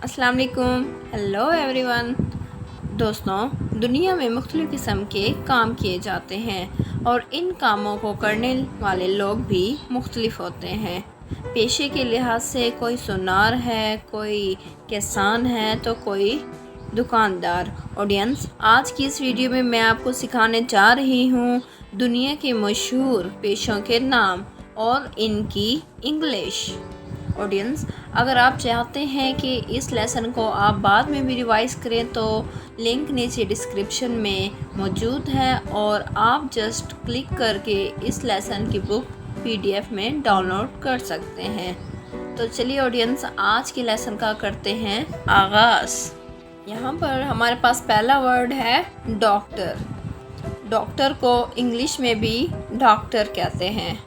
अस्सलाम वालेकुम। Hello everyone. दोस्तों, दुनिया में मुख्तलिफ़ किस्म के काम किए जाते हैं और इन कामों को करने वाले लोग भी मुख्तलिफ़ होते हैं। पेशे के लिहाज से कोई सुनार है, कोई किसान है, तो कोई दुकानदार। ऑडियंस, आज की इस वीडियो में मैं आपको सिखाने जा रही हूँ दुनिया के मशहूर पेशों के नाम और इनकी इंग्लिश। ऑडियंस, अगर आप चाहते हैं कि इस लेसन को आप बाद में भी रिवाइज़ करें तो लिंक नीचे डिस्क्रिप्शन में मौजूद है और आप जस्ट क्लिक करके इस लेसन की बुक PDF में डाउनलोड कर सकते हैं। तो चलिए ऑडियंस, आज के लेसन का करते हैं आगाज़। यहाँ पर हमारे पास पहला वर्ड है डॉक्टर। डॉक्टर को इंग्लिश में भी डॉक्टर कहते हैं,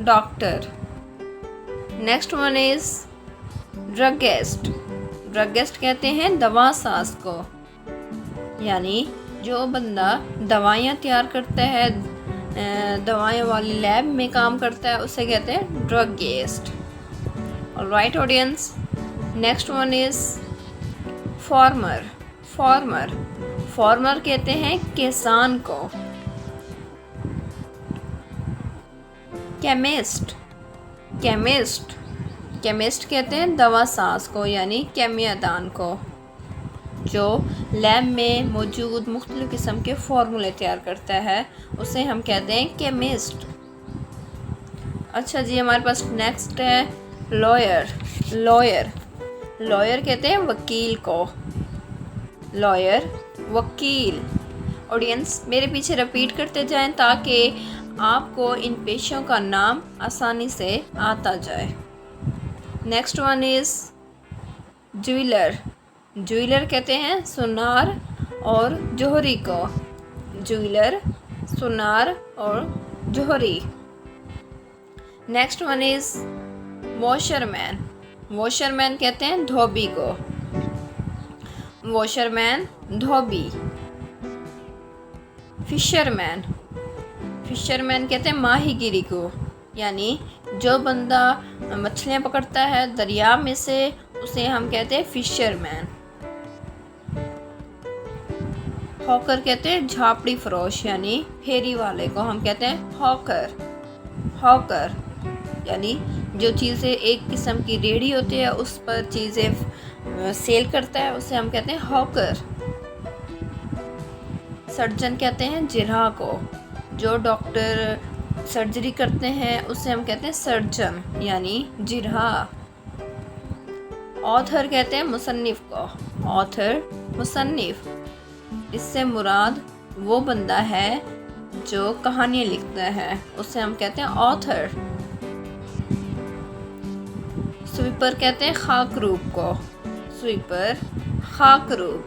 doctor. Next one is druggist. Druggist कहते हैं दवा साज को, यानी जो बंदा दवाइयाँ तैयार करता है, दवाइयों वाली लैब में काम करता है, उसे कहते हैं druggist. Alright audience, next one is farmer. Farmer farmer कहते हैं किसान को। केमिस्ट। केमिस्ट केमिस्ट कहते हैं दवा साज को, यानी केमियादान को, जो लैब में मौजूद मुख्तलिफ़ किस्म के फार्मूले तैयार करता है, उसे हम कहते हैं केमिस्ट। अच्छा जी, हमारे पास नेक्स्ट है लॉयर। लॉयर लॉयर कहते हैं वकील को, लॉयर, वकील। ऑडियंस, मेरे पीछे रिपीट करते जाएं ताकि आपको इन पेशों का नाम आसानी से आता जाए। Next one is jeweller. Jeweller कहते हैं सुनार और जौहरी को, ज्वेलर, सुनार और जौहरी। Next one is washerman. Washerman कहते हैं धोबी को, वॉशरमैन, धोबी। फिशरमैन। फिशरमैन कहते हैं माहीगीरी को, यानी जो बंदा मछलियाँ पकड़ता है दरिया में से, उसे हम कहते हैं फिशरमैन। हॉकर कहते हैं झापड़ी फरोश, यानी फेरी वाले को हम कहते हैं हॉकर। हॉकर यानी जो चीज़ें एक किस्म की रेडी होती है उस पर चीज़ें सेल करता है, उसे हम कहते हैं हॉकर। सर्जन कहते हैं जिराह को, जो डॉक्टर सर्जरी करते हैं उसे हम कहते हैं सर्जन, यानी जिराह। ऑथर कहते हैं मुसन्निफ को, ऑथर, मुसन्निफ। इससे मुराद वो बंदा है जो कहानियाँ लिखता है, उसे हम कहते हैं ऑथर। स्वीपर कहते हैं खाकरूब को, स्वीपर, खाकरूब।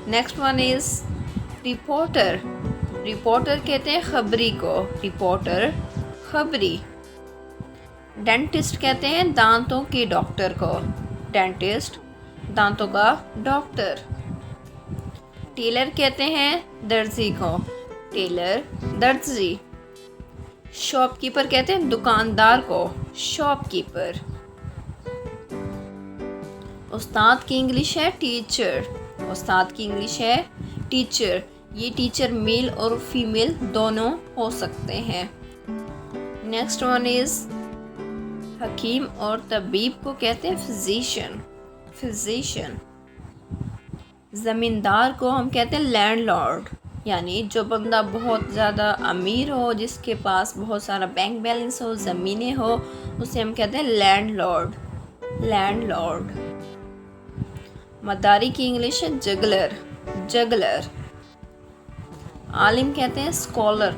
Next one is reporter. Reporter कहते हैं खबरी को, रिपोर्टर, खबरी। डेंटिस्ट कहते हैं दांतों के डॉक्टर को, डेंटिस्ट, दांतों का डॉक्टर। टेलर कहते हैं दर्जी को, टेलर, दर्जी। शॉपकीपर कहते हैं दुकानदार को, शॉपकीपर। उस्ताद की इंग्लिश है टीचर, उस्ताद की इंग्लिश है टीचर। ये टीचर मेल और फीमेल दोनों हो सकते हैं। नेक्स्ट वन इज़ हकीम और तबीब को कहते हैं फिजिशियन, फिजिशियन। ज़मींदार को हम कहते हैं लैंडलॉर्ड, यानी जो बंदा बहुत ज़्यादा अमीर हो, जिसके पास बहुत सारा बैंक बैलेंस हो, ज़मीनें हो, उसे हम कहते हैं लैंडलॉर्ड, लैंडलॉर्ड। मदारी की इंग्लिश है जगलर, जगलर। आलिम कहते हैं स्कॉलर,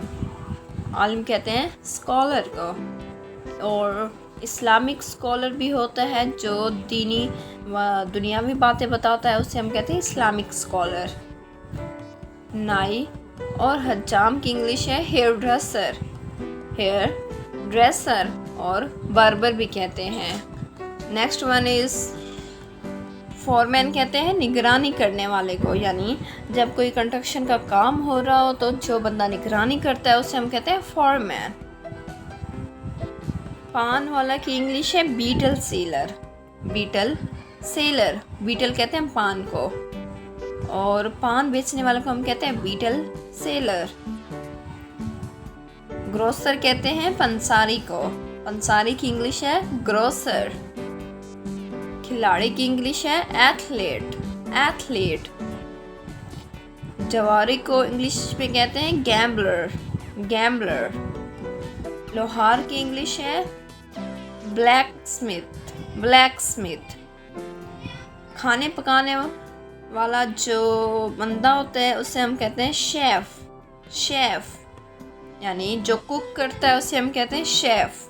आलिम कहते हैं स्कॉलर को। और इस्लामिक स्कॉलर भी होता है जो दीनी व दुनियावी बातें बताता है, उसे हम कहते हैं इस्लामिक स्कॉलर। नाई और हजाम की इंग्लिश है हेयर ड्रेसर, हेयर ड्रेसर, और बार्बर भी कहते हैं। नेक्स्ट वन इज़ फॉरमैन कहते हैं निगरानी करने वाले को, यानी जब कोई कंस्ट्रक्शन का काम हो रहा हो तो जो बंदा निगरानी करता है उसे हम कहते हैं फॉरमैन। पान वाला की इंग्लिश है betel seller, betel seller, betel कहते हैं पान को, और पान बेचने वाले को हम कहते हैं बीटल सेलर। ग्रोसर कहते हैं पंसारी को, पंसारी की इंग्लिश है ग्रोसर। खिलाड़ी की इंग्लिश है एथलीट, एथलीट। जवारी को इंग्लिश में कहते हैं गैम्बलर, गैम्बलर। लोहार की इंग्लिश है ब्लैक स्मिथ, ब्लैक स्मिथ। खाने पकाने वाला जो बंदा होता है उसे हम कहते हैं शेफ, शेफ, यानी जो कुक करता है उसे हम कहते हैं शेफ।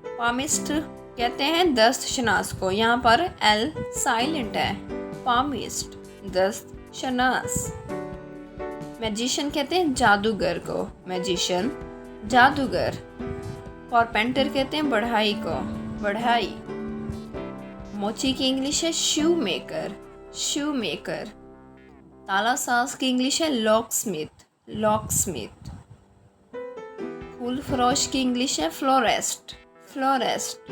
पामिस्ट कहते हैं दस्तशनास को, यहाँ पर एल साइलेंट है, पामिस्ट, दस्तशनास। मैजिशियन कहते हैं जादूगर को, मैजिशियन, जादूगर। कारपेंटर कहते हैं बढ़ाई को, बढ़ाई। मोची की इंग्लिश है शू मेकर, शू मेकर। ताला साज की इंग्लिश है लॉक स्मिथ, लॉक स्मिथ। फूल फरोश की इंग्लिश है फ्लोरिस्ट, फ्लोरिस्ट।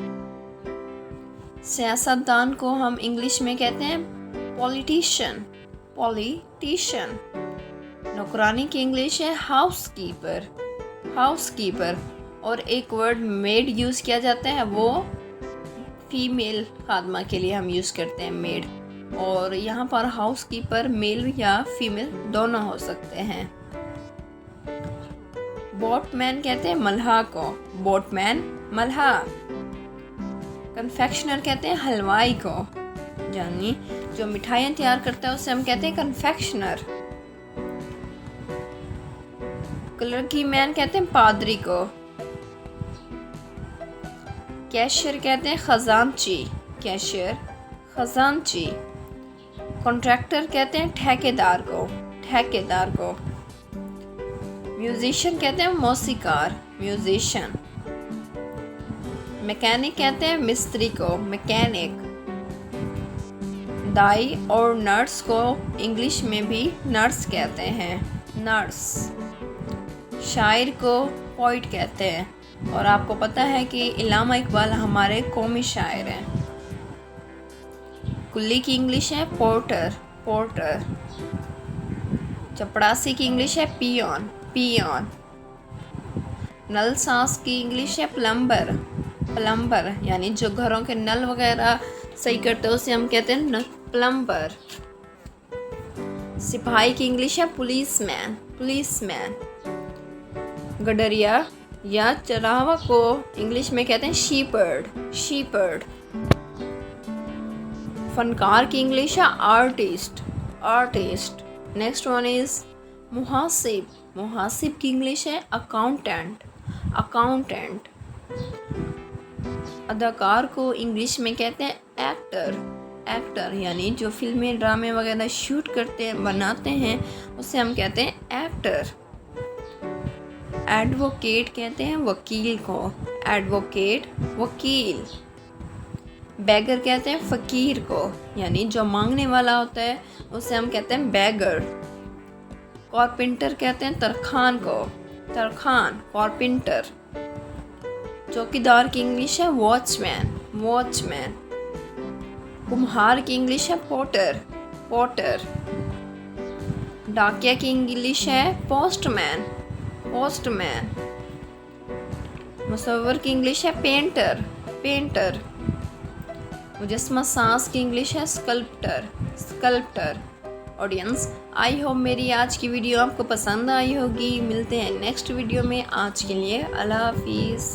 सियासतदान को हम इंग्लिश में कहते हैं पॉलिटिशियन, पॉलिटिशियन। नौकरानी की इंग्लिश है हाउसकीपर, हाउसकीपर। और एक वर्ड मेड यूज़ किया जाता है, वो फीमेल खादमा के लिए हम यूज़ करते हैं मेड, और यहाँ पर हाउसकीपर मेल या फीमेल दोनों हो सकते हैं। बोटमैन कहते हैं मल्हा को, बोटमैन, मल्हा। कन्फेक्शनर कहते हैं हलवाई को, यानी जो मिठाइयाँ तैयार करता है उसे हम कहते हैं कन्फेक्शनर। क्लर्की मैन कहते हैं पादरी को। कैशियर कहते हैं खजांची, कैशियर, खजांची। कॉन्ट्रैक्टर कहते हैं ठेकेदार को, ठेकेदार को। म्यूजिशियन कहते हैं मौसीकार, म्यूजिशियन। मैकेनिक कहते हैं मिस्त्री को, मैकेनिक। दाई और नर्स को इंग्लिश में भी नर्स कहते हैं, नर्स। शायर को पोइट कहते हैं, और आपको पता है कि इल्लामा इकबाल हमारे कौमी शायर हैं। कुल्ली की इंग्लिश है पोर्टर, पोर्टर। चपड़ासी की इंग्लिश है पियोन, पियोन। नल सास की इंग्लिश है प्लम्बर, प्लम्बर, यानी जो घरों के नल वगैरह सही करते हैं उसे हम कहते हैं प्लम्बर। सिपाही की इंग्लिश है पुलिसमैन, पुलिसमैन। गडरिया या चरावा को इंग्लिश में कहते हैं शीपर्ड, शीपर्ड। फनकार की इंग्लिश है artist, artist. Next one is मुहासिब, मुहासिब की इंग्लिश है अकाउंटेंट, अकाउंटेंट। अदाकार को इंग्लिश में कहते हैं एक्टर, एक्टर, यानी जो फिल्में ड्रामे वगैरह शूट करते हैं, बनाते हैं, उसे हम कहते हैं एक्टर। एडवोकेट कहते हैं वकील को, एडवोकेट, वकील। बैगर कहते हैं फ़कीर को, यानी जो मांगने वाला होता है उसे हम कहते हैं बैगर। कारपेंटर कहते हैं तरखान को, तरखान, कारपेंटर। चौकीदार की इंग्लिश है वॉचमैन, वॉचमैन। कुम्हार की इंग्लिश है पोटर, पोटर। डाकिया की इंग्लिश है पोस्टमैन, पोस्टमैन। मुसव्वर की इंग्लिश है पेंटर, पेंटर। मुजस्मा साज की इंग्लिश है sculptor, sculptor. Audience, I hope मेरी आज की वीडियो आपको पसंद आई होगी। मिलते हैं नेक्स्ट वीडियो में। आज के लिए अल्लाह हाफिज़।